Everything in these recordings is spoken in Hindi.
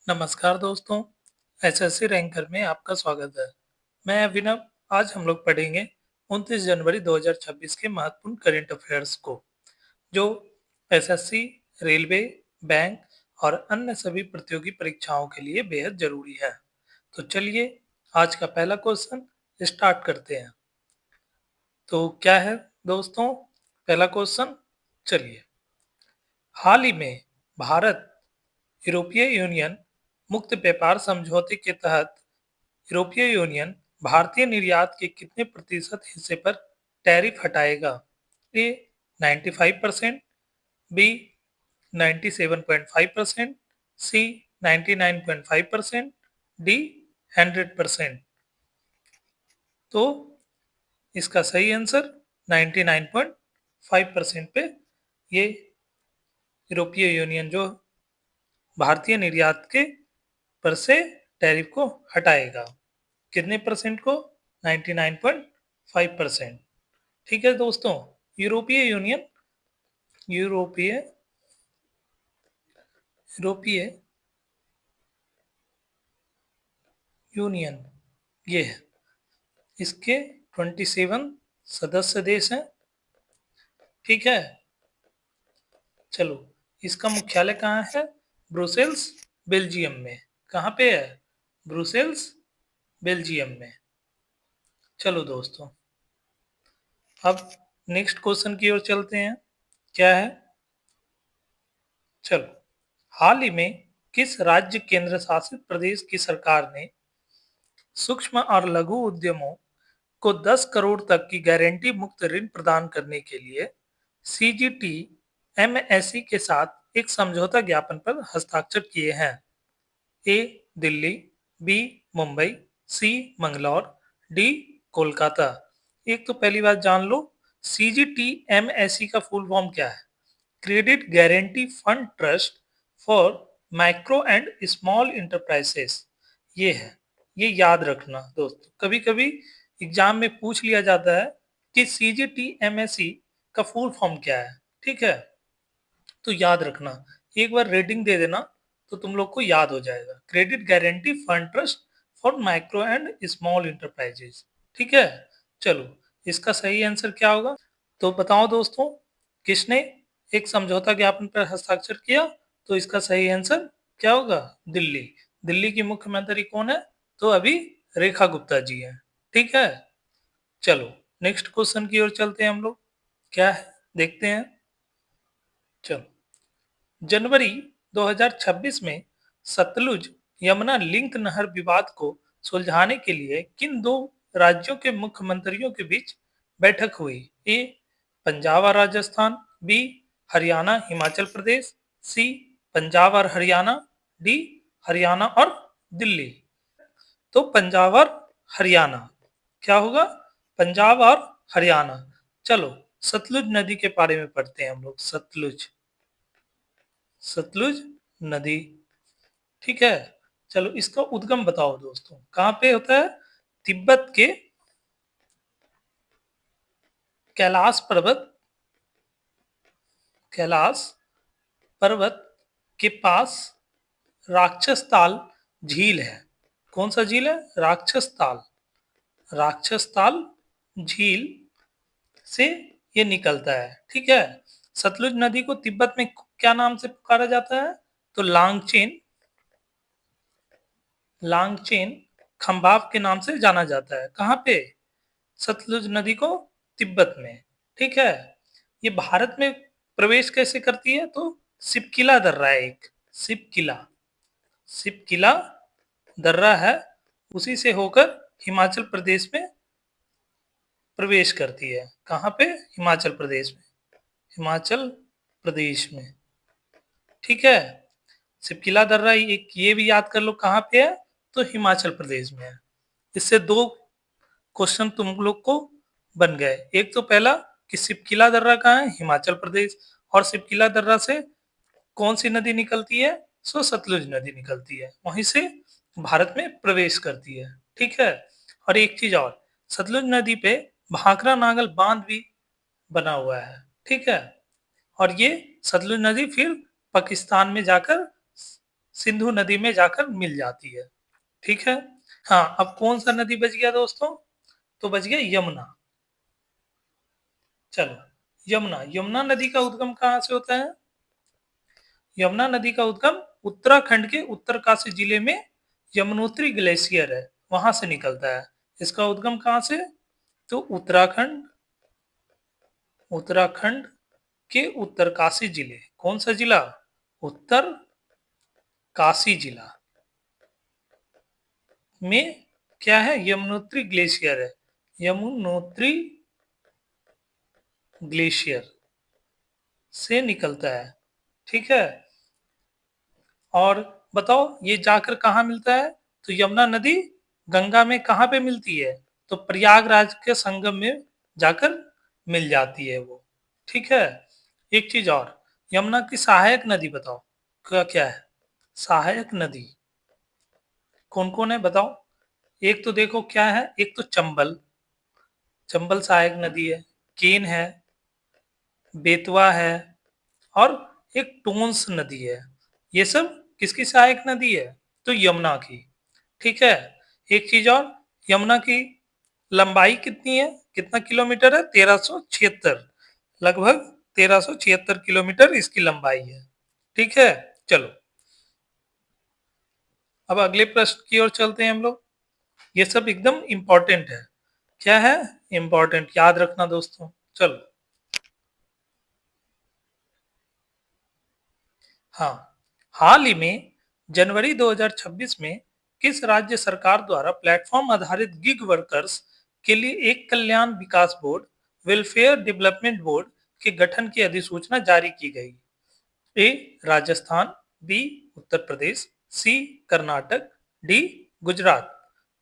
नमस्कार दोस्तों, एसएससी रैंकर में आपका स्वागत है। मैं अभिनव। आज हम लोग पढ़ेंगे 29 जनवरी 2026 के महत्वपूर्ण करंट अफेयर्स को, जो एसएससी, रेलवे, बैंक और अन्य सभी प्रतियोगी परीक्षाओं के लिए बेहद जरूरी है। तो चलिए आज का पहला क्वेश्चन स्टार्ट करते हैं। तो क्या है दोस्तों पहला क्वेश्चन? चलिए, हाल ही में भारत यूरोपीय यूनियन मुक्त व्यापार समझौते के तहत यूरोपीय यूनियन भारतीय निर्यात के कितने प्रतिशत हिस्से पर टैरिफ हटाएगा? ए 95%, बी 97.5%, सी 99.5%, डी 100%। तो इसका सही आंसर 99.5% पे ये यूरोपीय यूनियन जो भारतीय निर्यात के पर से टैरिफ को हटाएगा। कितने परसेंट को? 99.5%। ठीक है दोस्तों, यूरोपीय यूनियन यूरोपीय यूरोपीय यूनियन ये है, इसके 27 सदस्य देश हैं। ठीक है, चलो, इसका मुख्यालय कहाँ है? ब्रुसेल्स, बेल्जियम में। कहाँ पे है? ब्रुसेल्स, बेल्जियम में। चलो दोस्तों, अब नेक्स्ट क्वेश्चन की ओर चलते हैं। क्या है? चलो, हाल ही में किस राज्य केंद्र शासित प्रदेश की सरकार ने सूक्ष्म और लघु उद्यमों को 10 करोड़ तक की गारंटी मुक्त ऋण प्रदान करने के लिए सीजीटी एमएसई के साथ एक समझौता ज्ञापन पर हस्ताक्षर किए हैं? ए दिल्ली, बी मुंबई, सी मंगलौर, डी कोलकाता। एक तो पहली बात जान लो, सीजीटी एमएसई का फुल फॉर्म क्या है? Credit guarantee fund trust for micro and small enterprises. ये है, ये याद रखना दोस्तों। कभी कभी एग्जाम में पूछ लिया जाता है कि सीजीटी एमएसई का फुल फॉर्म क्या है। ठीक है, तो याद रखना, एक बार रेटिंग दे देना तो तुम लोग को याद हो जाएगा। Credit guarantee fund trust for micro and small enterprises. ठीक है, चलो, इसका सही आंसर क्या होगा? तो बताओ दोस्तों, किसने एक समझौता ज्ञापन पर हस्ताक्षर किया? तो इसका सही आंसर क्या होगा? दिल्ली। दिल्ली की मुख्यमंत्री कौन है? तो अभी रेखा गुप्ता जी हैं। ठीक है, चलो नेक्स्ट क्वेश्चन की ओर चलते हैं हम लोग। क्या है देखते हैं। चलो, जनवरी 2026 में सतलुज यमुना लिंक नहर विवाद को सुलझाने के लिए किन दो राज्यों के मुख्यमंत्रियों के बीच बैठक हुई? ए पंजाब और राजस्थान, बी हरियाणा हिमाचल प्रदेश, सी पंजाब और हरियाणा, डी हरियाणा और दिल्ली। तो पंजाब और हरियाणा। क्या होगा? पंजाब और हरियाणा। चलो, सतलुज नदी के बारे में पढ़ते हैं हम लोग। सतलुज, सतलुज नदी। ठीक है, चलो, इसका उद्गम बताओ दोस्तों, कहाँ पे होता है? तिब्बत के कैलाश पर्वत, कैलाश पर्वत के पास राक्षस ताल झील है। कौन सा झील है? राक्षस ताल। राक्षस ताल झील से ये निकलता है। ठीक है, सतलुज नदी को तिब्बत में क्या नाम से पुकारा जाता है? तो लांगचेन, लांगचेन खंबाब के नाम से जाना जाता है। कहाँ पे? सतलुज नदी को तिब्बत में। ठीक है, ये भारत में प्रवेश कैसे करती है? तो सिपकिला दर्रा है एक, सिपकिला, सिपकिला दर्रा है, उसी से होकर हिमाचल प्रदेश में प्रवेश करती है। कहाँ पे? हिमाचल प्रदेश में, हिमाचल प्रदेश में। ठीक है, सिपकिला दर्रा एक ये भी याद कर लो कहाँ पे है? तो हिमाचल प्रदेश में है। इससे दो क्वेश्चन तुम लोग को बन गए। एक तो पहला कि सिपकिला दर्रा कहाँ है? हिमाचल प्रदेश। और सिपकिला दर्रा से कौन सी नदी निकलती है? सो सतलुज नदी निकलती है, वहीं से भारत में प्रवेश करती है। ठीक है, और एक चीज और, सतलुज नदी पे भाखड़ा नागल बांध भी बना हुआ है। ठीक है, और ये सतलुज नदी फिर पाकिस्तान में जाकर सिंधु नदी में जाकर मिल जाती है। ठीक है। हाँ, अब कौन सा नदी बच गया दोस्तों? तो बच गया यमुना। चलो, यमुना यमुना नदी का उद्गम कहाँ से होता है? यमुना नदी का उद्गम उत्तराखंड के उत्तरकाशी जिले में यमुनोत्री ग्लेशियर है, वहां से निकलता है। इसका उद्गम कहाँ से? तो उत्तराखंड उत्तराखंड के उत्तरकाशी जिले, कौन सा जिला? उत्तर काशी जिला में क्या है? यमुनोत्री ग्लेशियर है। यमुनोत्री ग्लेशियर से निकलता है। ठीक है। और बताओ ये जाकर कहाँ मिलता है? तो यमुना नदी गंगा में कहाँ पे मिलती है? तो प्रयागराज के संगम में जाकर मिल जाती है वो। ठीक है। एक चीज और, यमुना की सहायक नदी बताओ, क्या क्या है? सहायक नदी कौन कौन है बताओ? एक तो देखो क्या है, एक तो चंबल, चंबल सहायक नदी है। केन है, बेतवा है, और एक टोंस नदी है। ये सब किसकी सहायक नदी है? तो यमुना की। ठीक है। एक चीज और, यमुना की लंबाई कितनी है? कितना किलोमीटर है? 1376, लगभग 1376 किलोमीटर इसकी लंबाई है। ठीक है। चलो, अब अगले प्रश्न की ओर चलते हैं हम लोग। ये सब एकदम इंपॉर्टेंट है। क्या है? इंपॉर्टेंट, याद रखना दोस्तों। चलो, हाँ, हाल ही में जनवरी 2026 में किस राज्य सरकार द्वारा प्लेटफॉर्म आधारित गिग वर्कर्स के लिए एक कल्याण विकास बोर्ड, वेलफेयर डेवलपमेंट बोर्ड के गठन की अधिसूचना जारी की गई? ए राजस्थान, बी उत्तर प्रदेश, सी कर्नाटक, डी गुजरात।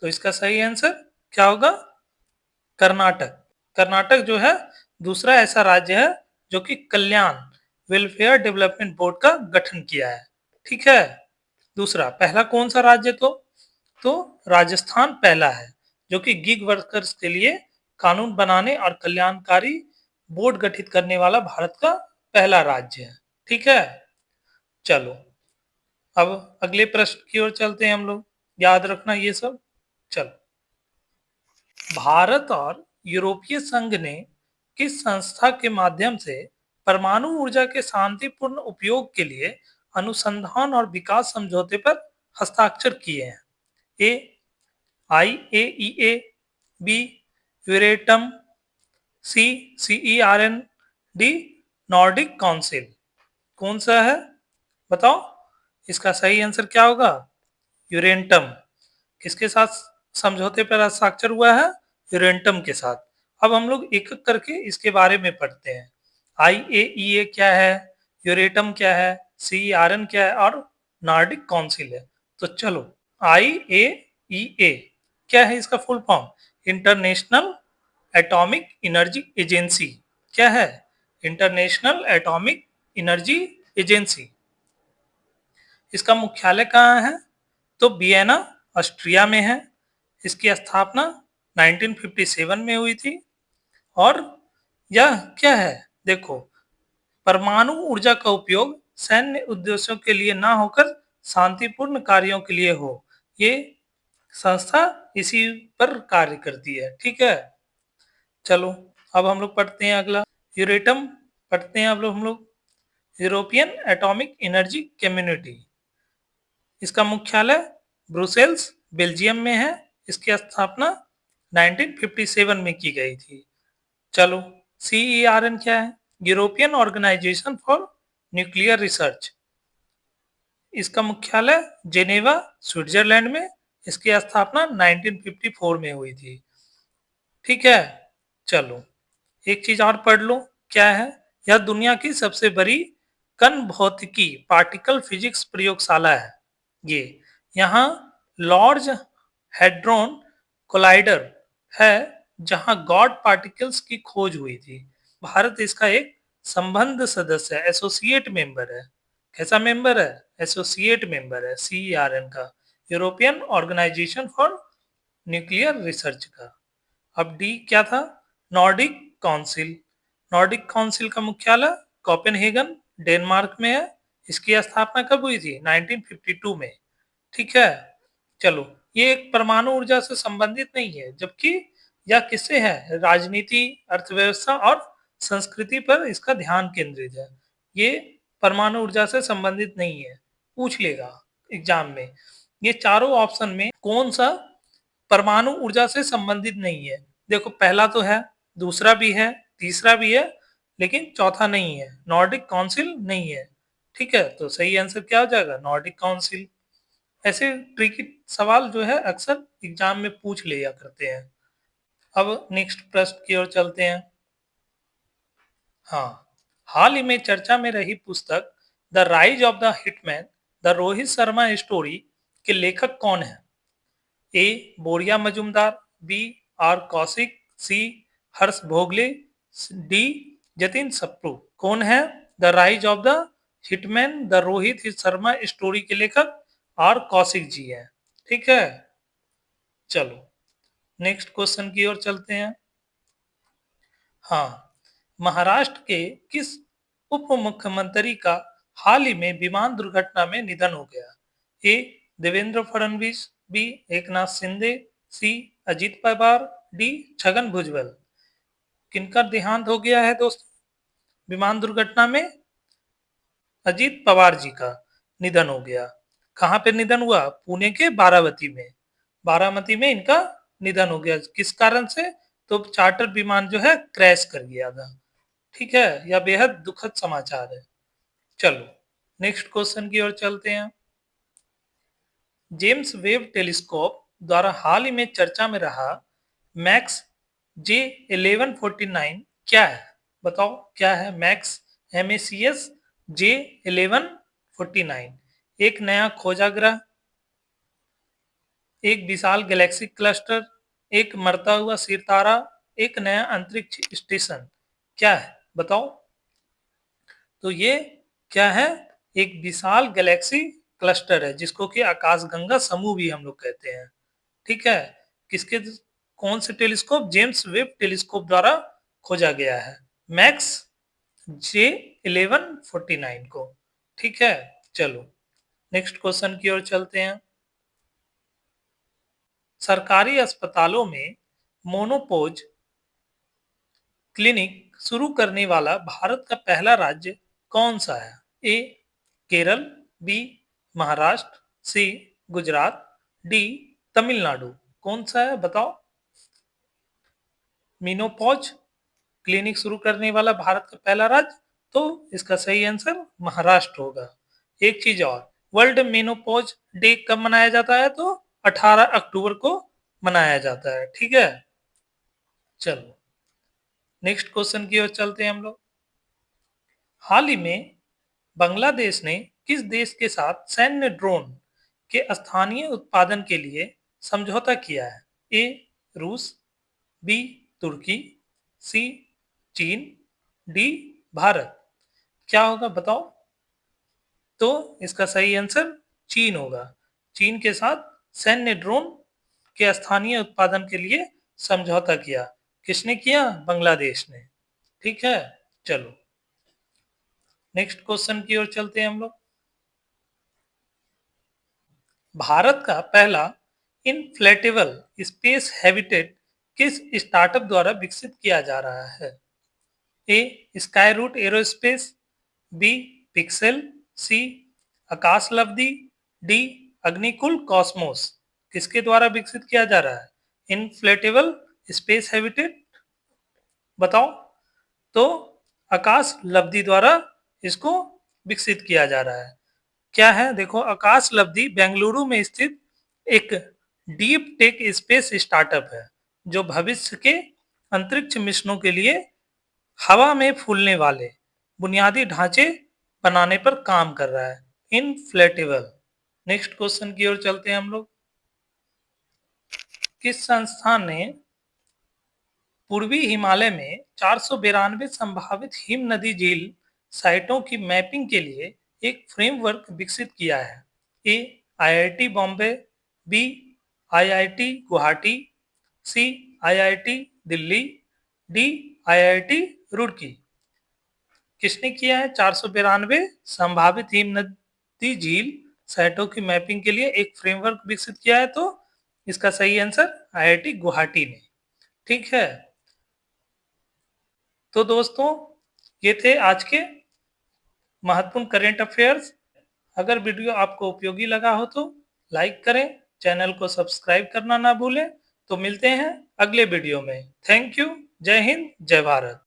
तो इसका सही आंसर क्या होगा? कर्नाटक। कर्नाटक जो है दूसरा ऐसा राज्य है जो कि कल्याण, वेलफेयर डेवलपमेंट बोर्ड का गठन किया है। ठीक है। दूसरा, पहला कौन सा राज्य? तो राजस्थान पहला है जो कि गिग वर्कर्स के लिए कानून बनाने और कल्याणकारी बोर्ड गठित करने वाला भारत का पहला राज्य है। ठीक है। चलो, अब अगले प्रश्न की ओर चलते हैं हम लोग, याद रखना ये सब। चलो, भारत और यूरोपीय संघ ने किस संस्था के माध्यम से परमाणु ऊर्जा के शांतिपूर्ण उपयोग के लिए अनुसंधान और विकास समझौते पर हस्ताक्षर किए हैं? ए IAEA, बी यूरेटम, सी CERN, डी नॉर्डिक काउंसिल। कौन सा है बताओ? इसका सही आंसर क्या होगा? यूरेंटम। किसके साथ समझौते पर हस्ताक्षर हुआ है? यूरेंटम के साथ। अब हम लोग एक एक करके इसके बारे में पढ़ते हैं। IAEA क्या है, यूरेटम क्या है, CERN क्या है, और नॉर्डिक काउंसिल है। तो चलो, IAEA क्या है? इसका full form international atomic energy agency. क्या है? International atomic energy agency. इसका मुख्यालय कहाँ है? तो वियना, ऑस्ट्रिया में है। इसकी स्थापना 1957 में हुई थी। और यह क्या है? देखो, परमाणु ऊर्जा का उपयोग सैन्य उद्देश्यों के लिए ना होकर शांतिपूर्ण कार्यों के लिए हो, ये संस्था इसी पर कार्य करती है। ठीक है। चलो, अब हम लोग पढ़ते हैं अगला, यूरेटम पढ़ते हैं अब लोग हम लोग। यूरोपियन एटॉमिक एनर्जी कम्युनिटी, इसका मुख्यालय ब्रुसेल्स, बेल्जियम में है। इसकी स्थापना 1957 में की गई थी। चलो, CERN क्या है? European Organization for Nuclear Research. इसका मुख्यालय जेनेवा, स्विट्जरलैंड में। इसकी स्थापना 1954 में हुई थी। ठीक है। चलो, एक चीज और पढ़ लो, क्या है? यह दुनिया की सबसे बड़ी कण भौतिकी पार्टिकल फिजिक्स प्रयोगशाला है। ये यहाँ लॉर्ज हेड्रोन कोलाइडर है, जहाँ गॉड पार्टिकल्स की खोज हुई थी। भारत इसका एक संबंध सदस्य है, एसोसिएट मेंबर है। कैसा मेंबर है? एसोसिएट मेंबर है CERN का, European Organization for Nuclear Research का। अब डी क्या था? Nordic council. नॉर्डिक काउंसिल का मुख्यालय कोपेनहेगन, डेनमार्क में है। इसकी स्थापना कब हुई थी? 1952 में। ठीक है, चलो, ये एक परमाणु ऊर्जा से संबंधित नहीं है, जबकि यह किससे है? राजनीति, अर्थव्यवस्था और संस्कृति पर इसका ध्यान केंद्रित है। ये परमाणु ऊर्जा से संबंधित नहीं है, पूछ लेगा एग्जाम में। ये चारों ऑप्शन में कौन सा परमाणु ऊर्जा से संबंधित नहीं है? देखो, पहला तो है, दूसरा भी है, तीसरा भी है, लेकिन चौथा नहीं है, नॉर्डिक काउंसिल नहीं है। ठीक है, तो सही आंसर क्या हो जाएगा? Nordic council. ऐसे ट्रिकी सवाल जो है अक्सर एग्जाम में पूछ लिया करते हैं। अब नेक्स्ट प्रश्न की ओर चलते हैं। हाँ, हाल ही में चर्चा में रही पुस्तक the rise of the Hitman, the Rohit Sharma story के लेखक कौन है? A Boria Majumdar, B R Kaushik, C Harsha Bhogle, D Jatin Sapru. कौन है the rise of the Hitman the Rohit Sharma story के लेखक? आर कौशिक जी हैं। ठीक है, चलो नेक्स्ट क्वेश्चन की ओर चलते हैं। हाँ, महाराष्ट्र के किस उप मुख्यमंत्री का हाल ही में विमान दुर्घटना में निधन हो गया? ए देवेंद्र फडणवीस, बी एकनाथ शिंदे, सी अजित पवार, डी छगन भुजबल। किनका देहांत हो गया है दोस्तों विमान दुर्घटना में? अजीत पवार जी का निधन हो गया। कहाँ पे निधन हुआ? पुणे के बारामती में। बारामती में इनका निधन हो गया। किस कारण से? तो चार्टर विमान जो है क्रैश कर गया था। ठीक है, यह बेहद दुखद समाचार है। चलो नेक्स्ट क्वेश्चन की ओर चलते हैं। जेम्स वेब टेलीस्कोप द्वारा हाल ही में चर्चा में रहा मैक्स J1149 क्या है? बताओ क्या है मैक्स MACS J1149? एक नया खोजा ग्रह, एक विशाल गैलेक्सी क्लस्टर, एक मरता हुआ सितारा, एक नया अंतरिक्ष स्टेशन। क्या है बताओ? तो ये क्या है? एक विशाल गैलेक्सी क्लस्टर है, जिसको कि आकाशगंगा समूह भी हम लोग कहते हैं। ठीक है, किसके कौन से टेलीस्कोप? जेम्स वेब टेलीस्कोप द्वारा खोजा गया है मैक्स J1149 को। ठीक है, चलो नेक्स्ट क्वेश्चन की ओर चलते हैं। सरकारी अस्पतालों में मोनोपोज क्लिनिक शुरू करने वाला भारत का पहला राज्य कौन सा है? ए केरल, बी महाराष्ट्र, सी गुजरात, डी तमिलनाडु। कौन सा है बताओ? मीनोपॉज क्लिनिक शुरू करने वाला भारत का पहला राज्य, तो इसका सही आंसर महाराष्ट्र होगा। एक चीज और, वर्ल्ड मेनोपॉज डे कब मनाया जाता है? तो 18 अक्टूबर को मनाया जाता है। ठीक है, चलो नेक्स्ट क्वेश्चन की ओर चलते हैं हम लोग। हाल ही में बांग्लादेश ने किस देश के साथ सैन्य ड्रोन के स्थानीय उत्पादन के लिए समझौता किया है? ए रूस, बी तुर्की, सी चीन, डी भारत। क्या होगा बताओ? तो इसका सही आंसर चीन होगा। चीन के साथ सैन्य ड्रोन के स्थानीय उत्पादन के लिए समझौता किया। किसने किया? बांग्लादेश ने। ठीक है, चलो नेक्स्ट क्वेश्चन की ओर चलते हैं हम लोग। भारत का पहला इनफ्लेटेबल स्पेस हैबिटेट किस स्टार्टअप द्वारा विकसित किया जा रहा है? A Skyroot Aerospace, B Pixxel, C Aakash Labdhi, D Agnikul Cosmos. किसके द्वारा विकसित किया जा रहा है इनफ्लेटेबल स्पेस हैबिटेट? बताओ। तो आकाश लब्धि द्वारा इसको विकसित किया जा रहा है। क्या है? देखो, आकाश लब्धि बेंगलुरु में स्थित एक डीप टेक स्पेस स्टार्टअप है, जो भविष्य के अंतरिक्ष मिशनों के लिए हवा में फूलने वाले बुनियादी ढांचे बनाने पर काम कर रहा है। इनफ्लेटेबल। नेक्स्ट क्वेश्चन की ओर चलते हैं हम लोग। किस संस्थान ने पूर्वी हिमालय में 492 संभावित हिम नदी झील साइटों की मैपिंग के लिए एक फ्रेमवर्क विकसित किया है? A IIT Bombay, B IIT Guwahati, C IIT Delhi, D IIT Roorkee. किसने किया है? 492 संभावित हिम नदी झील साइटों की मैपिंग के लिए एक फ्रेमवर्क विकसित किया है। तो इसका सही आंसर आईआईटी गुवाहाटी ने। ठीक है, तो दोस्तों ये थे आज के महत्वपूर्ण करेंट अफेयर्स। अगर वीडियो आपको उपयोगी लगा हो तो लाइक करें, चैनल को सब्सक्राइब करना ना भूलें। तो मिलते हैं अगले वीडियो में। Thank you. जय हिंद, जय भारत।